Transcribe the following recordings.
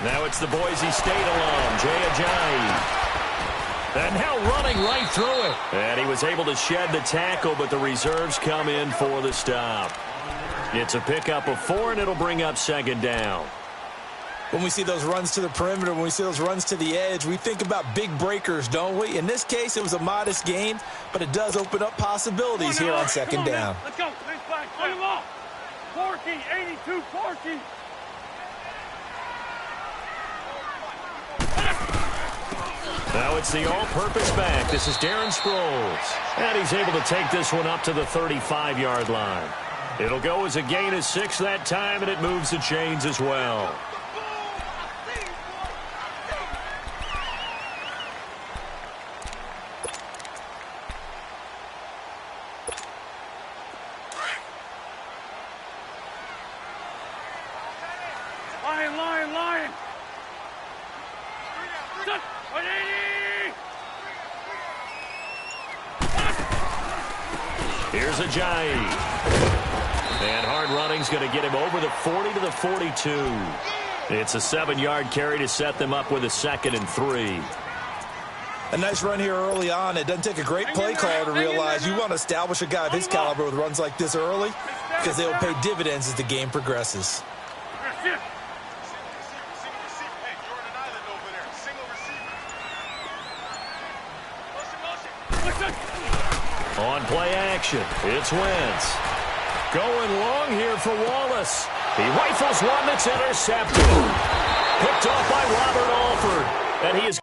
Now it's the Boise State alum, Jay Ajayi. And now running right through it. And he was able to shed the tackle, but the reserves come in for the stop. It's a pickup of 4, and it'll bring up second down. When we see those runs to the perimeter, when we see those runs to the edge, we think about big breakers, don't we? In this case, it was a modest gain, but it does open up possibilities here on second down. Let's go. Nice flag. On the ball. Porky, 82, Porky. Now it's the all-purpose back. This is Darren Sproles. And he's able to take this one up to the 35-yard line. It'll go as a gain of 6 that time, and it moves the chains as well. Lion. Set. 180. Here's Ajayi. And hard running's going to get him over the 40 to the 42. It's a 7-yard carry to set them up with a 2nd and 3. A nice run here early on. It doesn't take a great play caller to realize you want to establish a guy of his caliber with runs like this early because they'll pay dividends as the game progresses. On play action, it's Wentz. Going long here for Wallace. He rifles one that's intercepted. Picked off by Robert Alford. And he is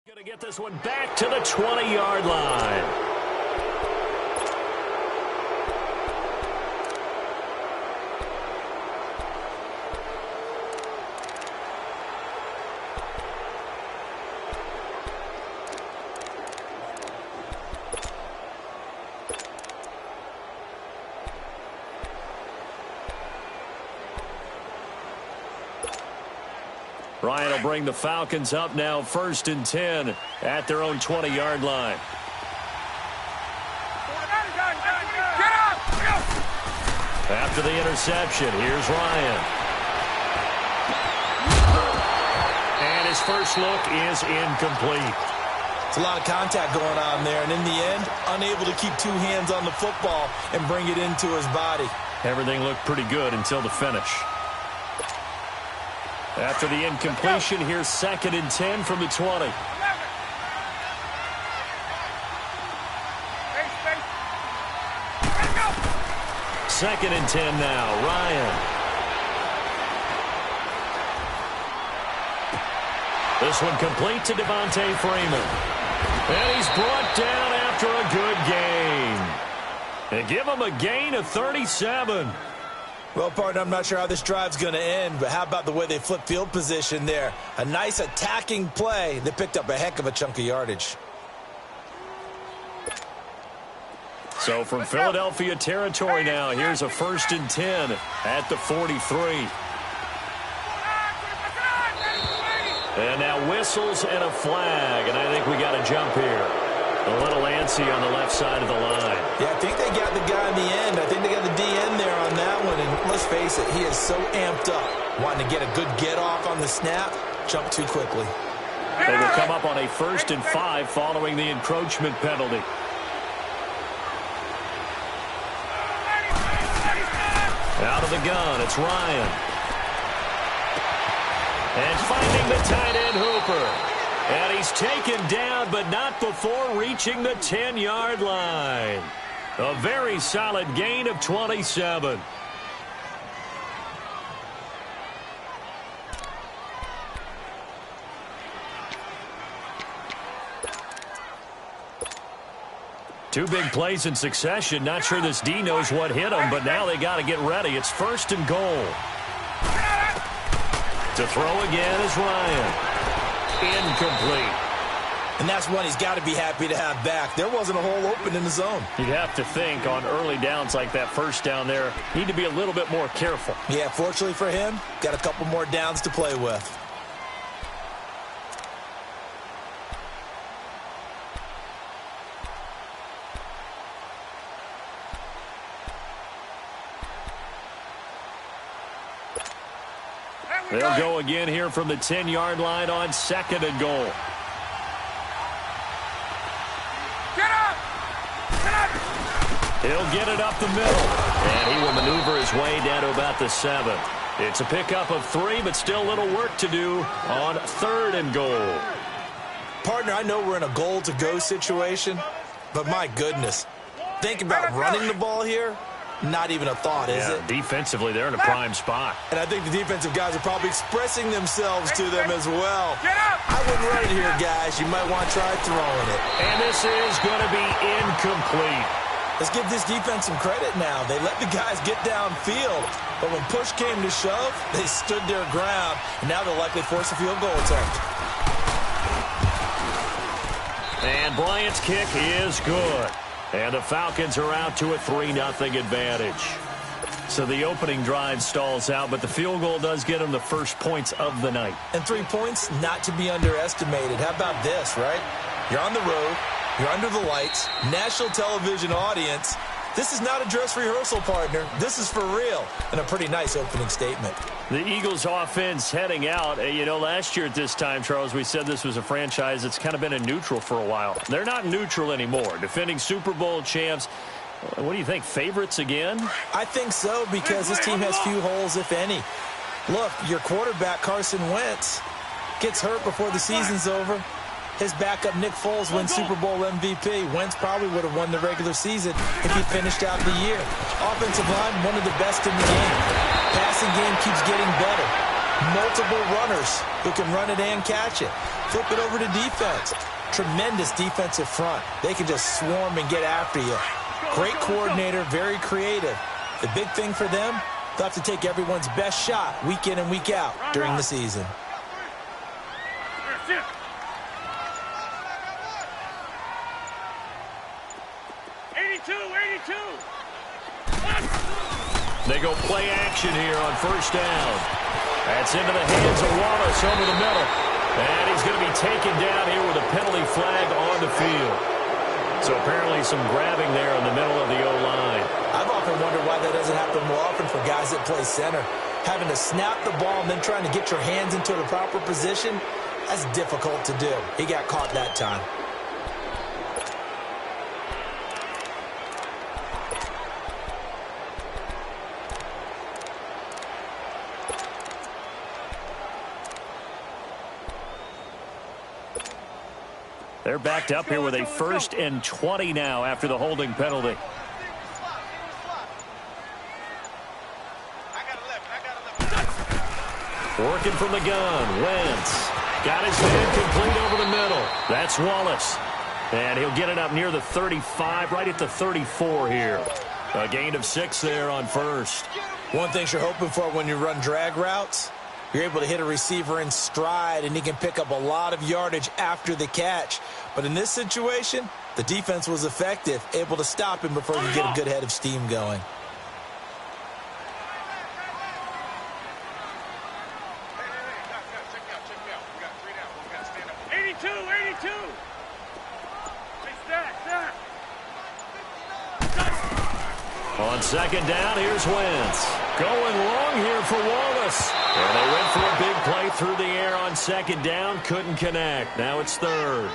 going to get this one back to the 20-yard line. Ryan will bring the Falcons up now 1st and 10 at their own 20-yard line. After the interception, here's Ryan. And his first look is incomplete. It's a lot of contact going on there, and in the end, unable to keep 2 hands on the football and bring it into his body. Everything looked pretty good until the finish. After the incompletion, here's 2nd and 10 from the 20. Second and 10 now, Ryan. This one complete to Devontae Freeman. And he's brought down after a good gain. And give him a gain of 37. Well, partner, I'm not sure how this drive's going to end, but how about the way they flip field position there? A nice attacking play. They picked up a heck of a chunk of yardage. So from Philadelphia territory now, here's a 1st and 10 at the 43. And now whistles and a flag, and I think we got a jump here. A little antsy on the left side of the line. Yeah, I think they got the guy in the end. I think they got the DN there on that one. And let's face it, he is so amped up. Wanting to get a good get off on the snap, jump too quickly. They will come up on a 1st and 5 following the encroachment penalty. Out of the gun, it's Ryan. And finding the tight end Hooper. And he's taken down, but not before reaching the 10-yard line. A very solid gain of 27. Two big plays in succession. Not sure this D knows what hit him, but now they got to get ready. It's 1st and goal. To throw again is Ryan. Incomplete. And that's one he's got to be happy to have back. There wasn't a hole open in the zone. You'd have to think on early downs like that first down there, need to be a little bit more careful. Yeah, fortunately for him, got a couple more downs to play with. They'll go again here from the 10-yard line on 2nd and goal. Get up! Get up! He'll get it up the middle, and he will maneuver his way down to about the 7. It's a pickup of 3, but still a little work to do on 3rd and goal. Partner, I know we're in a goal-to-go situation, but my goodness, think about running the ball here. Not even a thought, is it? Defensively, they're in a prime spot. And I think the defensive guys are probably expressing themselves to them as well. Get up! I wouldn't run it here, guys. You might want to try throwing it. And this is going to be incomplete. Let's give this defense some credit now. They let the guys get downfield, but when push came to shove, they stood their ground, and now they'll likely force a field goal attempt. And Bryant's kick is good. And the Falcons are out to a 3-0 advantage. So the opening drive stalls out, but the field goal does get them the first points of the night. And 3 points, not to be underestimated. How about this, right? You're on the road. You're under the lights. National television audience. This is not a dress rehearsal, partner. This is for real. And a pretty nice opening statement. The Eagles offense heading out. You know, last year at this time, Charles, we said this was a franchise that's kind of been in neutral for a while. They're not neutral anymore. Defending Super Bowl champs. What do you think, favorites again? I think so, because this team has few holes, if any. Look, your quarterback, Carson Wentz, gets hurt before the season's over. His backup, Nick Foles, wins Super Bowl MVP. Wentz probably would have won the regular season if he finished out the year. Offensive line, one of the best in the game. Passing game keeps getting better. Multiple runners who can run it and catch it. Flip it over to defense. Tremendous defensive front. They can just swarm and get after you. Great coordinator, very creative. The big thing for them, they'll have to take everyone's best shot week in and week out during the season. They go play action here on first down. That's into the hands of Wallace over the middle. And he's going to be taken down here with a penalty flag on the field. So apparently some grabbing there in the middle of the O-line. I've often wondered why that doesn't happen more often for guys that play center. Having to snap the ball and then trying to get your hands into the proper position, that's difficult to do. He got caught that time. They're backed up here with a 1st and 20 now after the holding penalty. Working from the gun, Wentz. Got his man complete over the middle. That's Wallace. And he'll get it up near the 35, right at the 34 here. A gain of 6 there on first. One thing you're hoping for when you run drag routes, you're able to hit a receiver in stride, and he can pick up a lot of yardage after the catch. But in this situation, the defense was effective, able to stop him before he could get a good head of steam going. On second down, here's Wentz. Going long here for Wallace. And they went for a big play through the air on second down. Couldn't connect. Now it's 3rd.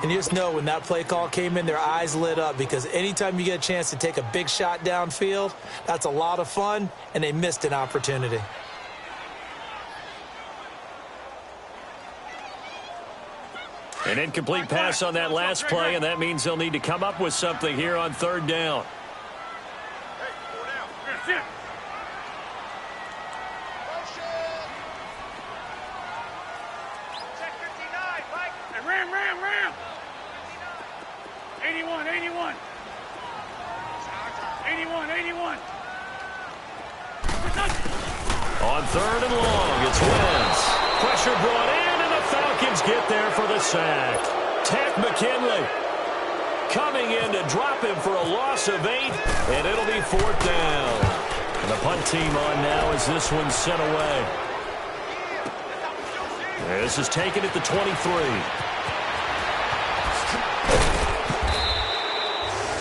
And you just know when that play call came in, their eyes lit up, because anytime you get a chance to take a big shot downfield, that's a lot of fun, and they missed an opportunity. An incomplete pass on that last play, and that means they'll need to come up with something here on 3rd down. Ram. 81. 81. On 3rd and long, it's Wentz. Pressure brought in, and the Falcons get there for the sack. Tank McKinley coming in to drop him for a loss of 8, and it'll be 4th down. And the punt team on now as this one's sent away. This is taken at the 23.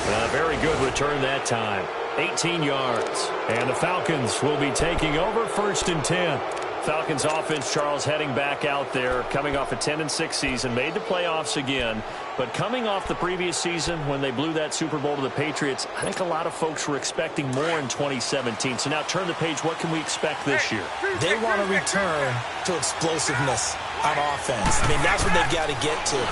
A very good return that time. 18 yards. And the Falcons will be taking over 1st and 10. Falcons offense, Charles, heading back out there, coming off a 10-6 season, made the playoffs again, but coming off the previous season when they blew that Super Bowl to the Patriots, I think a lot of folks were expecting more in 2017. So now turn the page, what can we expect this year? They want to return to explosiveness on offense. I mean, that's what they've got to get to.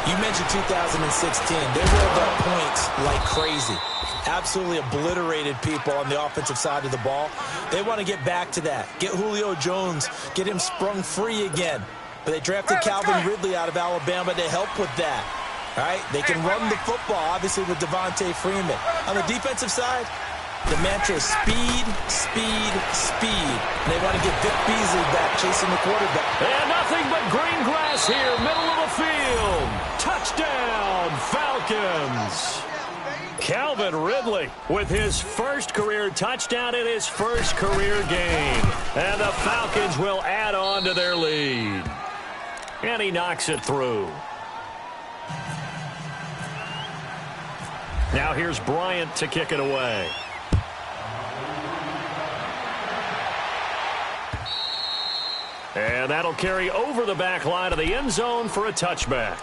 You mentioned 2016. They rolled up points like crazy. Absolutely obliterated people on the offensive side of the ball. They want to get back to that. Get Julio Jones, get him sprung free again. But they drafted Calvin Ridley out of Alabama to help with that. All right? They can run the football, obviously, with Devontae Freeman. On the defensive side, the mantra is speed, speed, speed. And they want to get Vic Beasley back chasing the quarterback. And nothing but green grass here, middle of the field. Touchdown, Falcons. Calvin Ridley with his first career touchdown in his first career game. And the Falcons will add on to their lead. And he knocks it through. Now here's Bryant to kick it away. And that'll carry over the back line of the end zone for a touchback.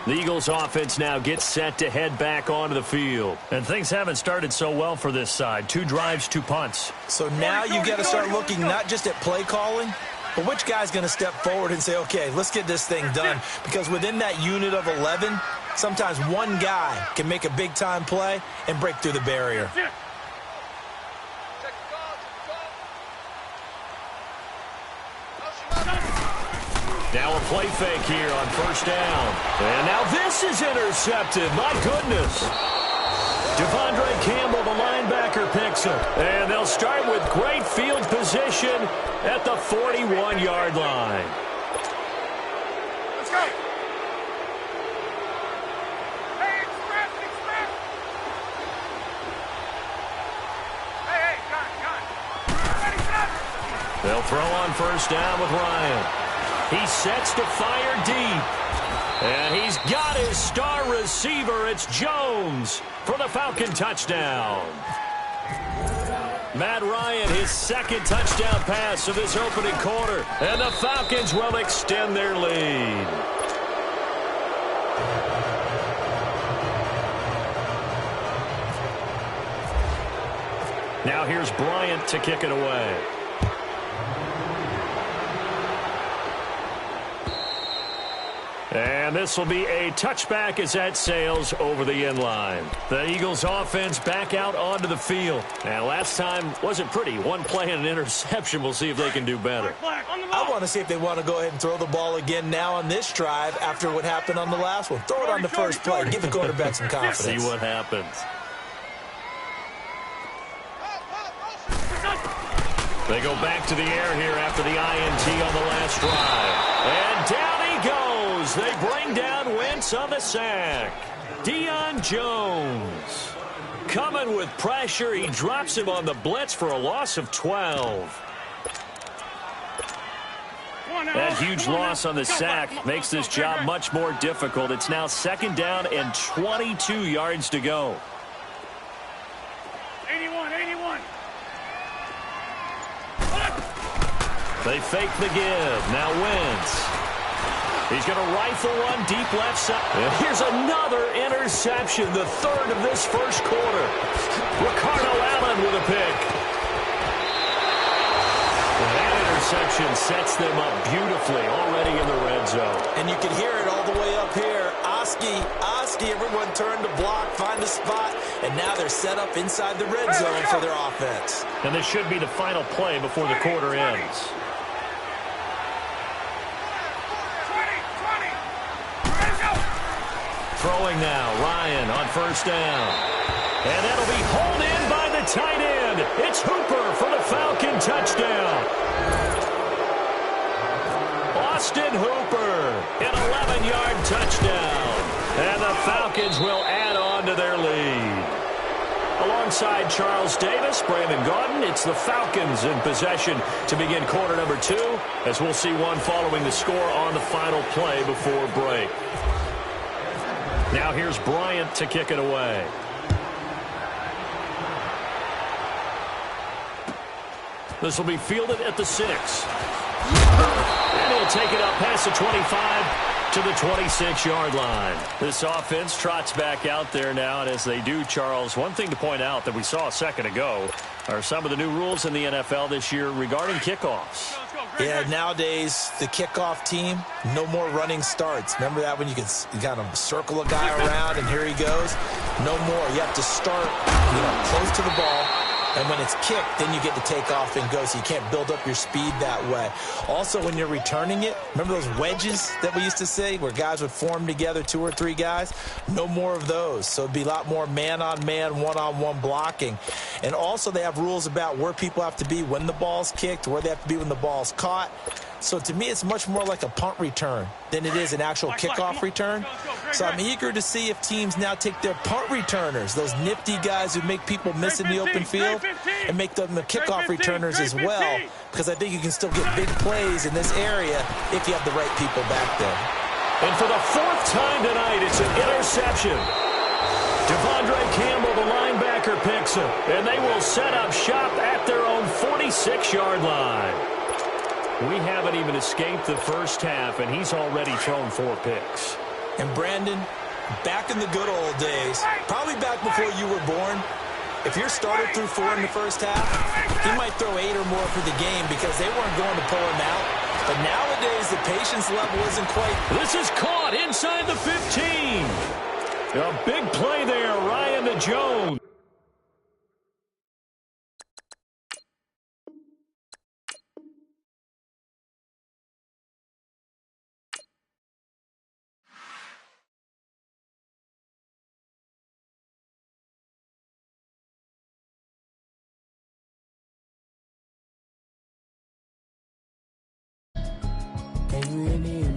The Eagles offense now gets set to head back onto the field. And things haven't started so well for this side. 2 drives, 2 punts. So now you got to start looking not just at play calling, but which guy's going to step forward and say, okay, let's get this thing done. Because within that unit of 11, sometimes one guy can make a big-time play and break through the barrier. Now a play fake here on 1st down. And now this is intercepted. My goodness. Devondre Campbell, the linebacker, picks him. And they'll start with great field position at the 41-yard line. Let's go. Hey, express. Hey, gun. Ready, set. They'll throw on 1st down with Ryan. He sets to fire deep. And he's got his star receiver. It's Jones for the Falcon touchdown. Matt Ryan, his 2nd touchdown pass of this opening quarter. And the Falcons will extend their lead. Now here's Bryant to kick it away. And this will be a touchback as that sails over the end line. The Eagles offense back out onto the field. And last time wasn't pretty. 1 play and an interception. We'll see if they can do better. I want to see if they want to go ahead and throw the ball again now on this drive after what happened on the last one. Throw it on the first play. Give the quarterback some confidence. See what happens. They go back to the air here after the INT on the last drive. And down he goes. They bring down Wentz on the sack. Deion Jones coming with pressure. He drops him on the blitz for a loss of 12. That huge loss on the sack makes this job much more difficult. It's now 2nd down and 22 yards to go. 81. They fake the give. Now Wentz. He's going to rifle one deep left side. And here's another interception, the 3rd of this first quarter. Ricardo Allen with a pick. And that interception sets them up beautifully already in the red zone. And you can hear it all the way up here. Oski, everyone turned to block, find a spot, and now they're set up inside the red zone for their offense. And this should be the final play before the quarter ends. Throwing now, Ryan on 1st down. And that'll be hauled in by the tight end. It's Hooper for the Falcon touchdown. Austin Hooper, an 11-yard touchdown. And the Falcons will add on to their lead. Alongside Charles Davis, Brandon Gaudin, it's the Falcons in possession to begin quarter number 2, as we'll see one following the score on the final play before break. Now here's Bryant to kick it away. This will be fielded at the 6. And he'll take it up past the 25 to the 26-yard line. This offense trots back out there now, and as they do, Charles, one thing to point out that we saw a second ago are some of the new rules in the NFL this year regarding kickoffs. Yeah, nowadays, the kickoff team, no more running starts. Remember that when you kind of circle a guy around and here he goes? No more. You have to start, close to the ball. And when it's kicked, then you get to take off and go, so you can't build up your speed that way. Also, when you're returning it, remember those wedges that we used to say where guys would form together, 2 or 3 guys? No more of those. So it'd be a lot more man-on-man, one-on-one blocking. And also, they have rules about where people have to be when the ball's kicked, where they have to be when the ball's caught. So to me, it's much more like a punt return than it is an actual kickoff return. So I'm eager to see if teams now take their punt returners, those nifty guys who make people miss in the open field, and make them the kickoff returners as well, because I think you can still get big plays in this area if you have the right people back there. And for the 4th time tonight, it's an interception. Devondre Campbell, the linebacker, picks him, and they will set up shop at their own 46-yard line. We haven't even escaped the first half, and he's already thrown 4 picks. And Brandon, back in the good old days, probably back before you were born, if your starter threw 4 in the first half, he might throw 8 or more for the game because they weren't going to pull him out. But nowadays, the patience level isn't quite. This is caught inside the 15. A big play there, Ryan to Jones. Can you hear me?